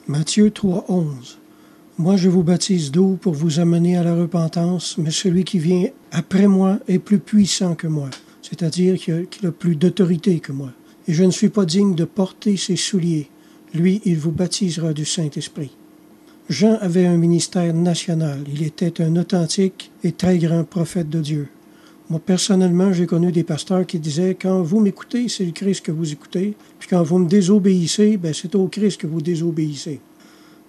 Matthieu 3,11. Moi je vous baptise d'eau pour vous amener à la repentance, mais celui qui vient après moi est plus puissant que moi, c'est-à-dire qu'il a plus d'autorité que moi. Et je ne suis pas digne de porter ses souliers. Lui, il vous baptisera du Saint-Esprit. Jean avait un ministère national. Il était un authentique et très grand prophète de Dieu. Moi, personnellement, j'ai connu des pasteurs qui disaient « Quand vous m'écoutez, c'est le Christ que vous écoutez. Puis quand vous me désobéissez, c'est au Christ que vous désobéissez. »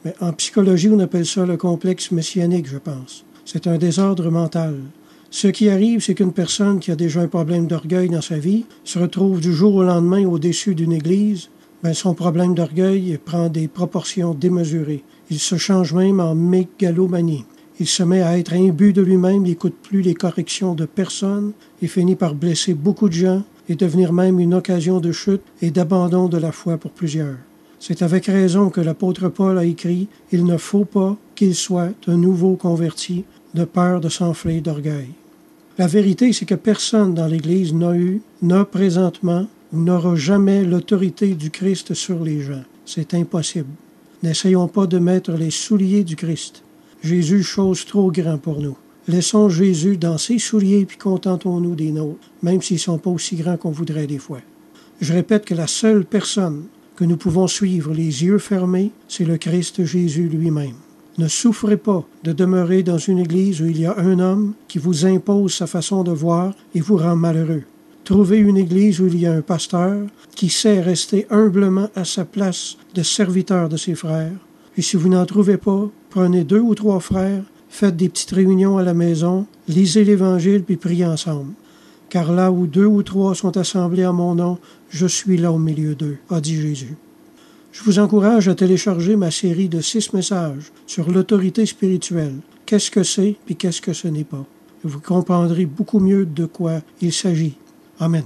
Mais en psychologie, on appelle ça le complexe messianique, je pense. C'est un désordre mental. Ce qui arrive, c'est qu'une personne qui a déjà un problème d'orgueil dans sa vie se retrouve du jour au lendemain au-dessus d'une église. Son problème d'orgueil prend des proportions démesurées. Il se change même en mégalomanie. Il se met à être imbu de lui-même, il n'écoute plus les corrections de personne, il finit par blesser beaucoup de gens et devenir même une occasion de chute et d'abandon de la foi pour plusieurs. C'est avec raison que l'apôtre Paul a écrit « Il ne faut pas qu'il soit de nouveau converti de peur de s'enfler d'orgueil ». La vérité, c'est que personne dans l'Église n'a présentement ou n'aura jamais l'autorité du Christ sur les gens. C'est impossible. N'essayons pas de mettre les souliers du Christ. Jésus, chose trop grande pour nous. Laissons Jésus dans ses souliers puis contentons-nous des nôtres, même s'ils ne sont pas aussi grands qu'on voudrait des fois. Je répète que la seule personne que nous pouvons suivre les yeux fermés, c'est le Christ Jésus lui-même. Ne souffrez pas de demeurer dans une église où il y a un homme qui vous impose sa façon de voir et vous rend malheureux. Trouvez une église où il y a un pasteur qui sait rester humblement à sa place de serviteur de ses frères. Puis si vous n'en trouvez pas, prenez 2 ou 3 frères, faites des petites réunions à la maison, lisez l'Évangile puis priez ensemble. Car là où 2 ou 3 sont assemblés en mon nom, je suis là au milieu d'eux, a dit Jésus. Je vous encourage à télécharger ma série de 6 messages sur l'autorité spirituelle. Qu'est-ce que c'est puis qu'est-ce que ce n'est pas. Vous comprendrez beaucoup mieux de quoi il s'agit. Amen.